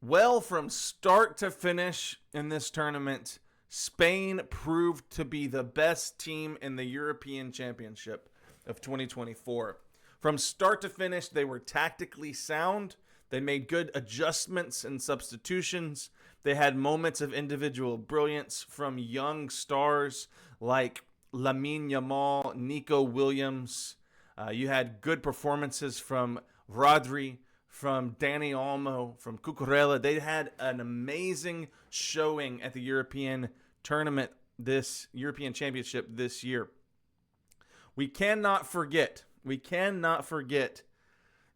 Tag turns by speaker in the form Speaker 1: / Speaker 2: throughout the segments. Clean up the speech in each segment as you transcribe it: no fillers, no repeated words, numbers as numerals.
Speaker 1: Well, from start to finish in this tournament, Spain proved to be the best team in the European Championship of 2024. From start to finish, they were tactically sound. They made good adjustments and substitutions. They had moments of individual brilliance from young stars like Lamine Yamal, Nico Williams. You had good performances from Rodri, from Dani Olmo, from Cucurella. They had an amazing showing at the European tournament, this European Championship this year. We cannot forget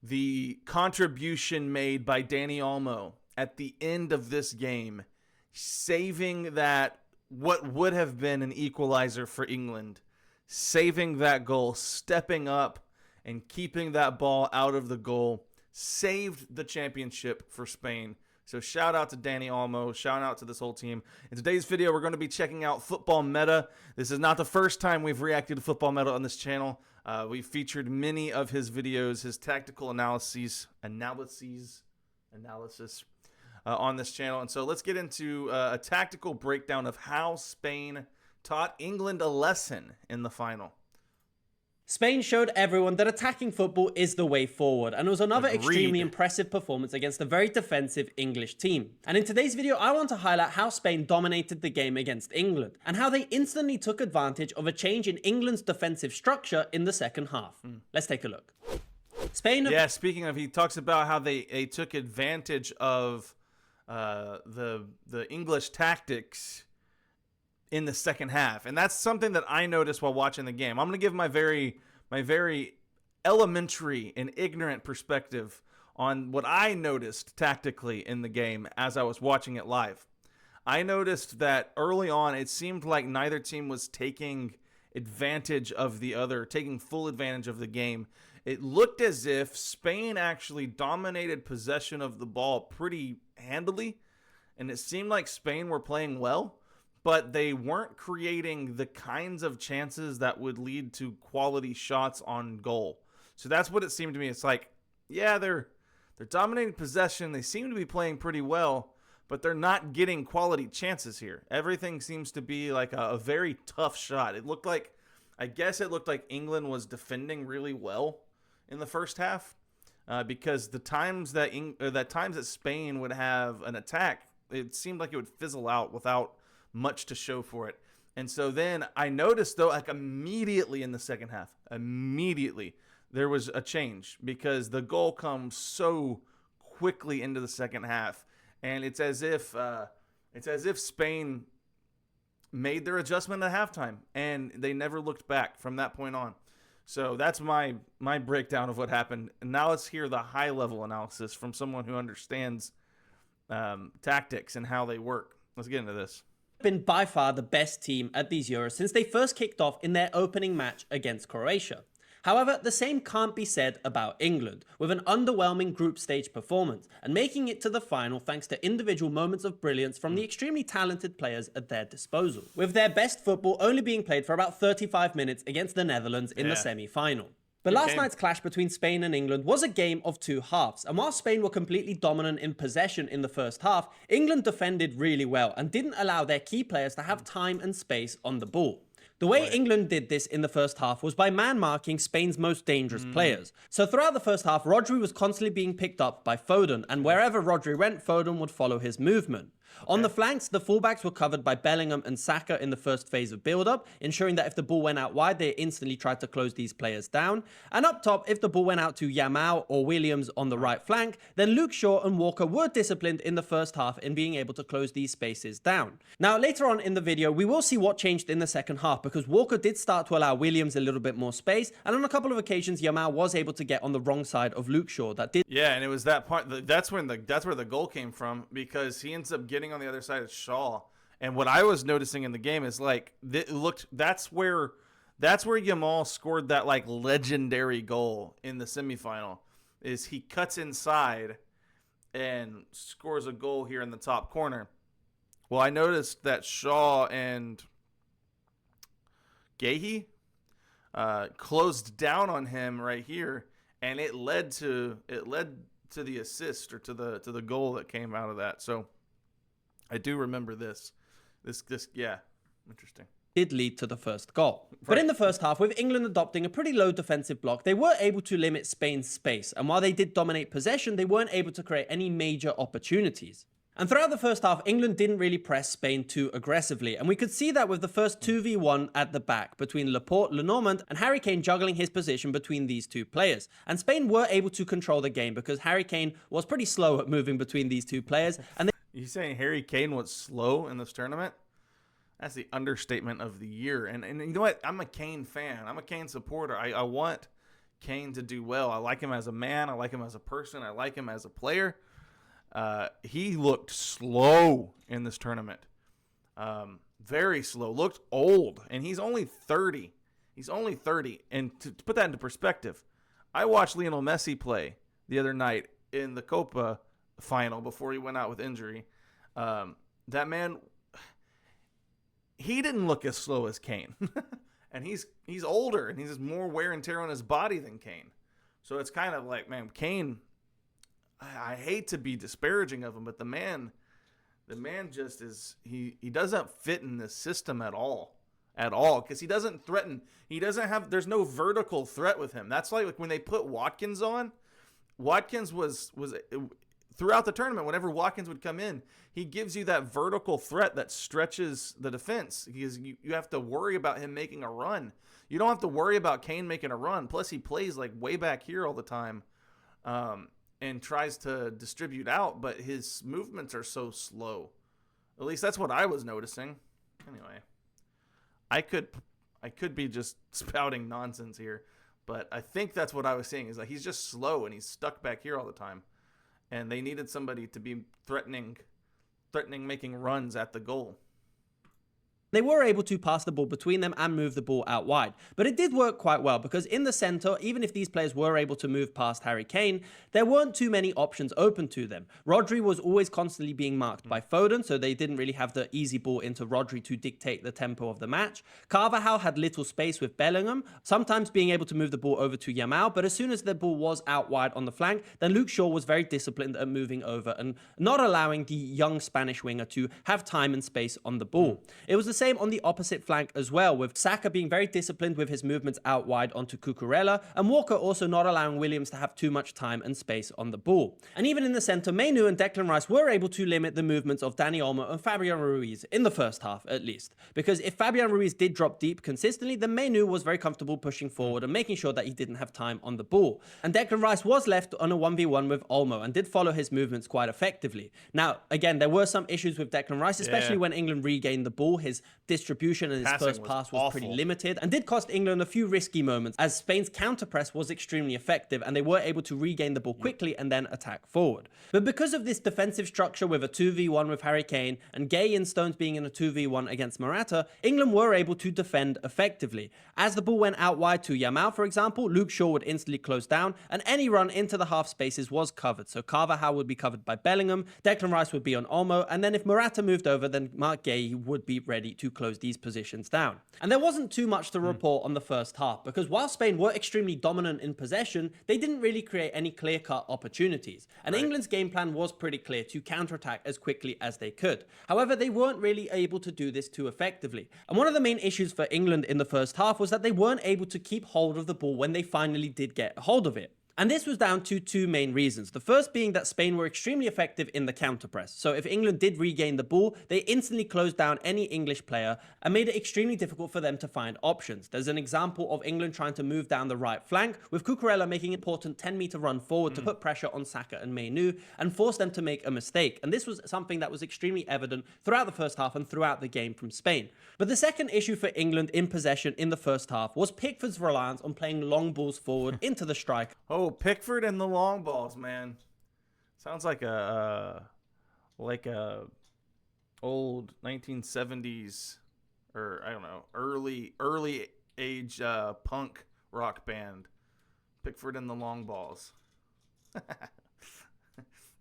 Speaker 1: the contribution made by Dani Olmo at the end of this game, saving that what would have been an equalizer for England, saving that goal, stepping up and keeping that ball out of the goal, saved the championship for Spain. So shout out to Dani Olmo, shout out to this whole team. In today's video, we're going to be checking out Football Meta. This is not the first time we've reacted to Football Meta on this channel. We've featured many of his videos, his tactical analysis on this channel. And so let's get into a tactical breakdown of how Spain taught England a lesson in the final.
Speaker 2: Spain showed everyone that attacking football is the way forward, and it was another
Speaker 1: Agreed.
Speaker 2: extremely impressive performance against a very defensive English team. And in today's video, I want to highlight how Spain dominated the game against England, and how they instantly took advantage of a change in England's defensive structure in the second half. Let's take a look. Spain...
Speaker 1: Yeah, speaking of, he talks about how they took advantage of the English tactics in the second half, and that's something that I noticed while watching the game. I'm going to give my very elementary and ignorant perspective on what I noticed tactically in the game as I was watching it live. I noticed that early on it seemed like neither team was taking advantage of the other, taking full advantage of the game. It looked as if Spain actually dominated possession of the ball pretty handily, and it seemed like Spain were playing well, but they weren't creating the kinds of chances that would lead to quality shots on goal. So that's what it seemed to me. It's like, yeah, they're dominating possession. They seem to be playing pretty well, but they're not getting quality chances here. Everything seems to be like a very tough shot. I guess it looked like England was defending really well in the first half, because the times that Spain would have an attack, it seemed like it would fizzle out without much to show for it. And so then I noticed, though, like immediately in the second half, there was a change, because the goal comes so quickly into the second half, and it's as if Spain made their adjustment at halftime, and they never looked back from that point on. So that's my breakdown of what happened. And now let's hear the high level analysis from someone who understands tactics and how they work. Let's get into this.
Speaker 2: Been by far the best team at these Euros since they first kicked off in their opening match against Croatia. However, the same can't be said about England, with an underwhelming group stage performance, and making it to the final thanks to individual moments of brilliance from the extremely talented players at their disposal, with their best football only being played for about 35 minutes against the Netherlands in the semi-final. But last night's clash between Spain and England was a game of two halves, and while Spain were completely dominant in possession in the first half, England defended really well and didn't allow their key players to have time and space on the ball. The way England did this in the first half was by man-marking Spain's most dangerous players. So throughout the first half, Rodri was constantly being picked up by Foden, and wherever Rodri went, Foden would follow his movement. On the flanks, the fullbacks were covered by Bellingham and Saka in the first phase of build-up, ensuring that if the ball went out wide, they instantly tried to close these players down. And up top, if the ball went out to Yamal or Williams on the right flank, then Luke Shaw and Walker were disciplined in the first half in being able to close these spaces down. Now, later on in the video, we will see what changed in the second half, because Walker did start to allow Williams a little bit more space, and on a couple of occasions, Yamal was able to get on the wrong side of Luke Shaw.
Speaker 1: Yeah, and it was that part. That's where the goal came from, because he ends up getting on the other side of Shaw. And what I was noticing in the game is like that's where Yamal scored that like legendary goal in the semifinal. Is he cuts inside and scores a goal here in the top corner. Well, I noticed that Shaw and Guehi closed down on him right here, and it led to the assist or to the goal that came out of that. So I do remember this. Yeah, interesting.
Speaker 2: Did lead to the first goal. But in the first half, with England adopting a pretty low defensive block, they were able to limit Spain's space. And while they did dominate possession, they weren't able to create any major opportunities. And throughout the first half, England didn't really press Spain too aggressively. And we could see that with the first 2v1 at the back between Laporte, Lenormand, and Harry Kane juggling his position between these two players. And Spain were able to control the game because Harry Kane was pretty slow at moving between these two players. And
Speaker 1: You saying Harry Kane was slow in this tournament? That's the understatement of the year. And you know what? I'm a Kane fan. I'm a Kane supporter. I want Kane to do well. I like him as a man. I like him as a person. I like him as a player. He looked slow in this tournament. Very slow. Looked old. And he's only 30. He's only 30. And to put that into perspective, I watched Lionel Messi play the other night in the Copa final before he went out with injury. That man, he didn't look as slow as Kane. And he's older, and he's more wear and tear on his body than Kane. So it's kind of like, man, Kane, I hate to be disparaging of him, but the man just is, he doesn't fit in this system at all, because he doesn't threaten. He doesn't have, there's no vertical threat with him. That's like when they put Watkins on. Watkins was throughout the tournament, whenever Watkins would come in, he gives you that vertical threat that stretches the defense. Because you have to worry about him making a run. You don't have to worry about Kane making a run. Plus, he plays like way back here all the time, and tries to distribute out, but his movements are so slow. At least that's what I was noticing. Anyway, I could be just spouting nonsense here, but I think that's what I was seeing, is that he's just slow and he's stuck back here all the time. And they needed somebody to be threatening making runs at the goal.
Speaker 2: They were able to pass the ball between them and move the ball out wide. But it did work quite well because in the center, even if these players were able to move past Harry Kane, there weren't too many options open to them. Rodri was always constantly being marked by Foden, so they didn't really have the easy ball into Rodri to dictate the tempo of the match. Carvajal had little space with Bellingham, sometimes being able to move the ball over to Yamal, but as soon as the ball was out wide on the flank, then Luke Shaw was very disciplined at moving over and not allowing the young Spanish winger to have time and space on the ball. It was the same on the opposite flank as well, with Saka being very disciplined with his movements out wide onto Cucurella, and Walker also not allowing Williams to have too much time and space on the ball. And even in the centre, Mainoo and Declan Rice were able to limit the movements of Dani Olmo and Fabian Ruiz, in the first half at least. Because if Fabian Ruiz did drop deep consistently, then Mainoo was very comfortable pushing forward and making sure that he didn't have time on the ball. And Declan Rice was left on a 1v1 with Olmo and did follow his movements quite effectively. Now, again, there were some issues with Declan Rice, especially when England regained the ball. His distribution and his first pass was pretty limited and did cost England a few risky moments, as Spain's counter-press was extremely effective and they were able to regain the ball quickly and then attack forward. But because of this defensive structure with a 2v1 with Harry Kane and Gay and Stones being in a 2v1 against Morata, England were able to defend effectively. As the ball went out wide to Yamal, for example, Luke Shaw would instantly close down and any run into the half spaces was covered. So Carvajal would be covered by Bellingham, Declan Rice would be on Olmo, and then if Morata moved over, then Marc Gay would be ready to close these positions down. And there wasn't too much to report on the first half, because while Spain were extremely dominant in possession, they didn't really create any clear-cut opportunities. And England's game plan was pretty clear: to counterattack as quickly as they could. However, they weren't really able to do this too effectively. And one of the main issues for England in the first half was that they weren't able to keep hold of the ball when they finally did get a hold of it. And this was down to two main reasons. The first being that Spain were extremely effective in the counter-press. So if England did regain the ball, they instantly closed down any English player and made it extremely difficult for them to find options. There's an example of England trying to move down the right flank, with Cucurella making an important 10-meter run forward to put pressure on Saka and Mainoo and force them to make a mistake. And this was something that was extremely evident throughout the first half and throughout the game from Spain. But the second issue for England in possession in the first half was Pickford's reliance on playing long balls forward into the strike.
Speaker 1: Oh, Pickford and the long balls, man. Sounds like a old 1970s or I don't know, early age punk rock band. Pickford and the long balls.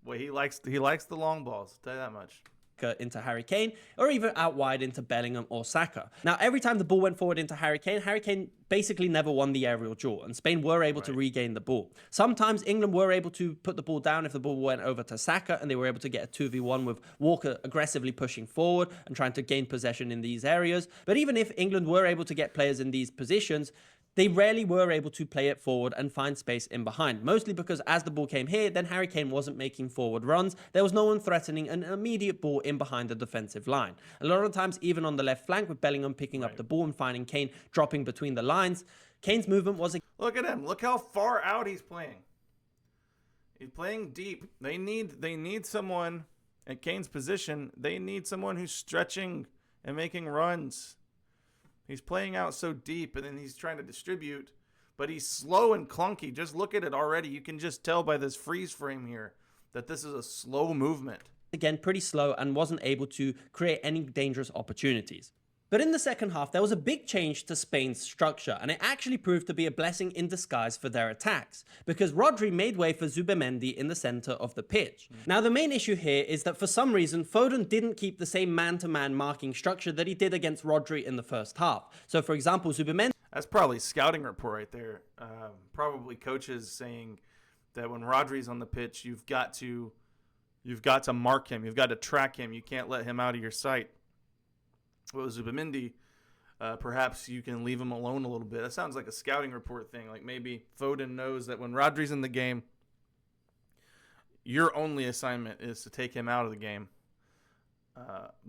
Speaker 1: Boy, he likes the long balls. I'll tell you that much.
Speaker 2: into Harry Kane, or even out wide into Bellingham or Saka. Now, every time the ball went forward into Harry Kane basically never won the aerial duel, and Spain were able to regain the ball. Sometimes England were able to put the ball down if the ball went over to Saka, and they were able to get a 2v1 with Walker aggressively pushing forward and trying to gain possession in these areas. But even if England were able to get players in these positions, they rarely were able to play it forward and find space in behind, mostly because as the ball came here, then Harry Kane wasn't making forward runs. There was no one threatening an immediate ball in behind the defensive line. A lot of times, even on the left flank, with Bellingham picking up the ball and finding Kane dropping between the lines, Kane's movement was...
Speaker 1: Look at him. Look how far out he's playing. He's playing deep. They need someone at Kane's position. They need someone who's stretching and making runs. He's playing out so deep, and then he's trying to distribute, but he's slow and clunky. Just look at it already. You can just tell by this freeze frame here that this is a slow movement.
Speaker 2: Again, pretty slow and wasn't able to create any dangerous opportunities. But in the second half, there was a big change to Spain's structure, and it actually proved to be a blessing in disguise for their attacks, because Rodri made way for Zubimendi in the center of the pitch. Now, the main issue here is that for some reason, Foden didn't keep the same man-to-man marking structure that he did against Rodri in the first half. So, for example, Zubimendi...
Speaker 1: That's probably scouting report right there. Probably coaches saying that when Rodri's on the pitch, you've got to mark him. You've got to track him. You can't let him out of your sight. Well, Zubimendi, perhaps you can leave him alone a little bit. That sounds like a scouting report thing. Like maybe Foden knows that when Rodri's in the game, your only assignment is to take him out of the game.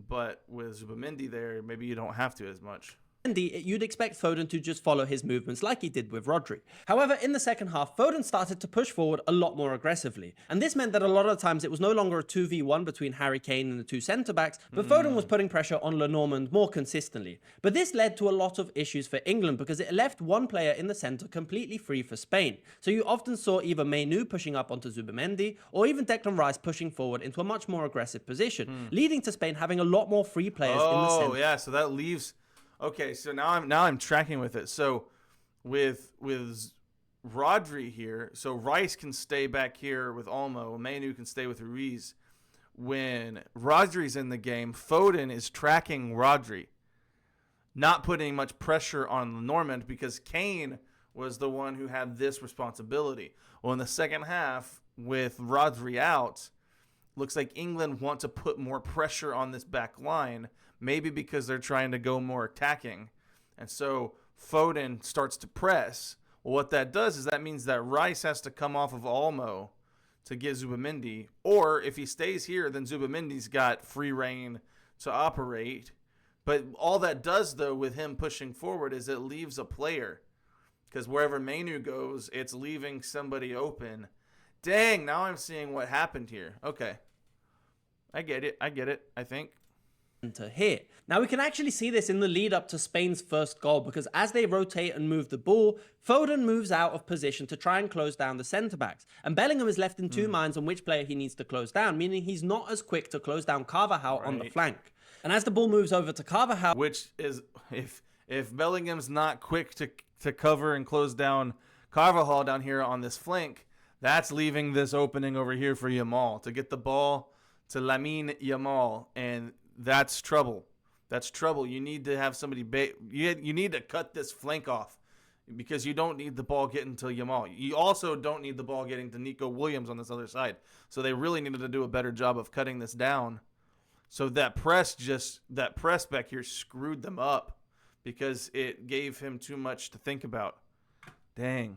Speaker 1: But with Zubimendi there, maybe you don't have to as much.
Speaker 2: You'd expect Foden to just follow his movements like he did with Rodri. However, in the second half, Foden started to push forward a lot more aggressively. And this meant that a lot of times it was no longer a 2v1 between Harry Kane and the two centre-backs, but Foden was putting pressure on Lenormand more consistently. But this led to a lot of issues for England because it left one player in the centre completely free for Spain. So you often saw either Mainoo pushing up onto Zubimendi or even Declan Rice pushing forward into a much more aggressive position, leading to Spain having a lot more free players in the centre.
Speaker 1: Oh, yeah, so that leaves... Okay, so now I'm tracking with it. So with Rodri here, so Rice can stay back here with Olmo, Mainoo can stay with Ruiz. When Rodri's in the game, Foden is tracking Rodri, not putting much pressure on Lenormand because Kane was the one who had this responsibility. Well, in the second half, with Rodri out, looks like England want to put more pressure on this back line, maybe because they're trying to go more attacking. And so Foden starts to press. Well, what that does is that means that Rice has to come off of Olmo to get Zubimendi. Or if he stays here, then Zubimendi's got free reign to operate. But all that does, though, with him pushing forward is it leaves a player. Because wherever Mainoo goes, it's leaving somebody open. Dang, now I'm seeing what happened here. Okay. I get it, I think.
Speaker 2: To hit. Now we can actually see this in the lead up to Spain's first goal because as they rotate and move the ball, Foden moves out of position to try and close down the centre-backs. And Bellingham is left in two minds on which player he needs to close down, meaning he's not as quick to close down Carvajal on the flank. And as the ball moves over to Carvajal...
Speaker 1: Which is, if Bellingham's not quick to cover and close down Carvajal down here on this flank, that's leaving this opening over here for Yamal to get the ball to Lamine Yamal, and that's trouble. That's trouble. You need to have somebody... You need to cut this flank off because you don't need the ball getting to Yamal. You also don't need the ball getting to Nico Williams on this other side. So they really needed to do a better job of cutting this down. So that press back here screwed them up because it gave him too much to think about. Dang.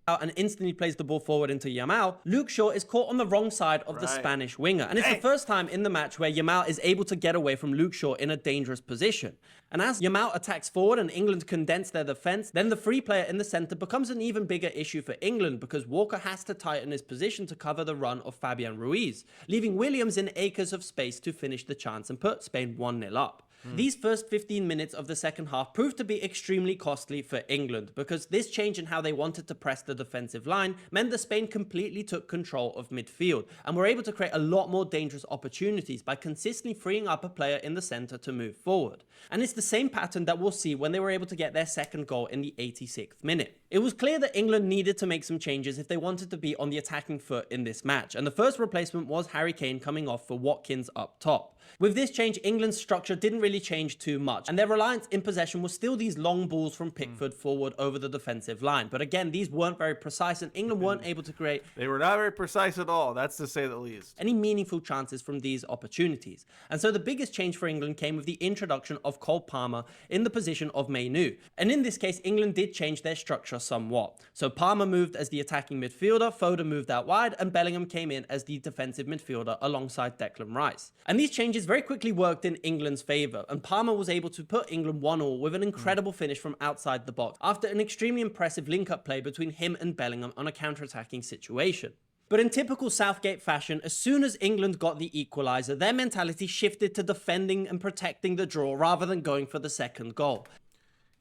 Speaker 2: And instantly plays the ball forward into Yamal, Luke Shaw is caught on the wrong side of the Spanish winger. And it's the first time in the match where Yamal is able to get away from Luke Shaw in a dangerous position. And as Yamal attacks forward and England condense their defense, then the free player in the center becomes an even bigger issue for England because Walker has to tighten his position to cover the run of Fabian Ruiz, leaving Williams in acres of space to finish the chance and put Spain 1-0 up. These first 15 minutes of the second half proved to be extremely costly for England because this change in how they wanted to press the defensive line meant that Spain completely took control of midfield and were able to create a lot more dangerous opportunities by consistently freeing up a player in the center to move forward. And it's the same pattern that we'll see when they were able to get their second goal in the 86th minute. It was clear that England needed to make some changes if they wanted to be on the attacking foot in this match, and the first replacement was Harry Kane coming off for Watkins up top. With this change, England's structure didn't really change too much, and their reliance in possession was still these long balls from Pickford forward over the defensive line. But again, these weren't very precise, and England weren't able to create
Speaker 1: They were not very precise at all, that's to say the least.
Speaker 2: any meaningful chances from these opportunities. And so the biggest change for England came with the introduction of Cole Palmer in the position of Mainoo. And in this case, England did change their structure somewhat. So Palmer moved as the attacking midfielder, Foden moved out wide, and Bellingham came in as the defensive midfielder alongside Declan Rice. And these changes very quickly worked in England's favour, and Palmer was able to put England 1-1 with an incredible finish from outside the box after an extremely impressive link-up play between him and Bellingham on a counter-attacking situation. But in typical Southgate fashion, as soon as England got the equaliser, their mentality shifted to defending and protecting the draw rather than going for the second goal.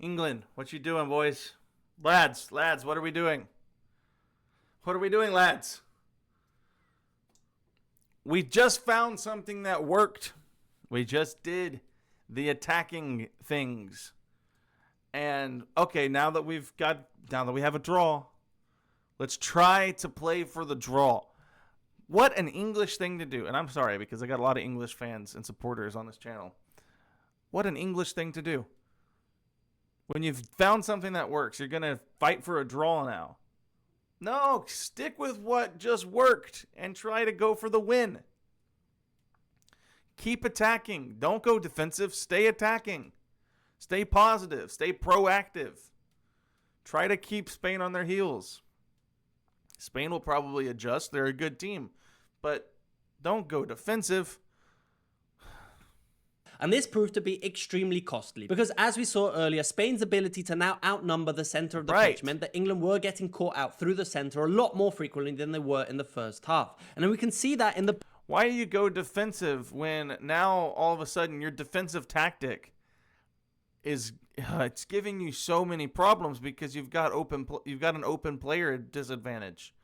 Speaker 1: England, what you doing, boys? Lads, what are we doing? What are we doing, lads? We just found something that worked. We just did the attacking things. And okay, now that we have a draw, let's try to play for the draw. What an English thing to do. And I'm sorry because I got a lot of English fans and supporters on this channel. What an English thing to do. When you've found something that works, you're going to fight for a draw now. No, stick with what just worked and try to go for the win. Keep attacking. Don't go defensive. Stay attacking. Stay positive. Stay proactive. Try to keep Spain on their heels. Spain will probably adjust. They're a good team. But don't go defensive.
Speaker 2: And this proved to be extremely costly because, as we saw earlier, Spain's ability to now outnumber the centre of the pitch meant that England were getting caught out through the centre a lot more frequently than they were in the first half. And then we can see that in the...
Speaker 1: Why do you go defensive when now all of a sudden your defensive tactic is it's giving you so many problems because you've got an open player disadvantage.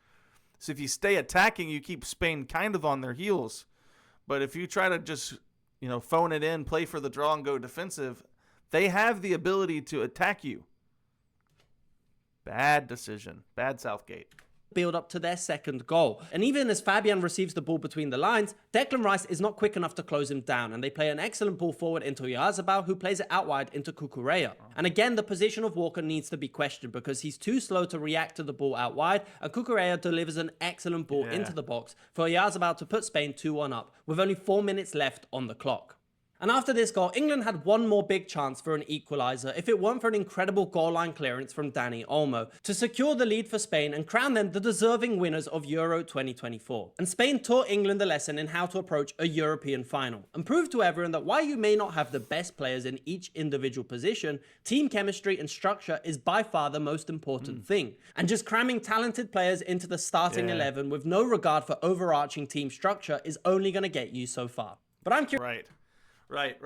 Speaker 1: So if you stay attacking, you keep Spain kind of on their heels. But if you try to just phone it in, play for the draw, and go defensive, they have the ability to attack you. Bad decision. Bad Southgate.
Speaker 2: Build up to their second goal. And even as Fabian receives the ball between the lines, Declan Rice is not quick enough to close him down, and they play an excellent ball forward into Oyarzabal, who plays it out wide into Cucurella. And again, the position of Walker needs to be questioned because he's too slow to react to the ball out wide, and Cucurella delivers an excellent ball into the box for Oyarzabal to put Spain 2-1 up, with only 4 minutes left on the clock. And after this goal, England had one more big chance for an equaliser if it weren't for an incredible goal line clearance from Dani Olmo to secure the lead for Spain and crown them the deserving winners of Euro 2024. And Spain taught England a lesson in how to approach a European final and proved to everyone that while you may not have the best players in each individual position, team chemistry and structure is by far the most important thing. And just cramming talented players into the starting 11 with no regard for overarching team structure is only going to get you so far. But I'm curious.
Speaker 1: Right.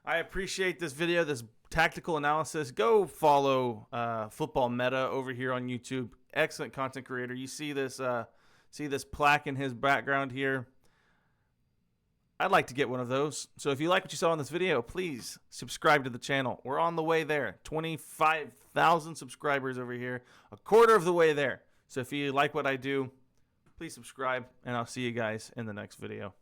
Speaker 1: I appreciate this video, this tactical analysis. Go follow Football Meta over here on YouTube. Excellent content creator. You see this plaque in his background here. I'd like to get one of those. So if you like what you saw in this video, please subscribe to the channel. We're on the way there. 25,000 subscribers over here. A quarter of the way there. So if you like what I do, please subscribe, and I'll see you guys in the next video.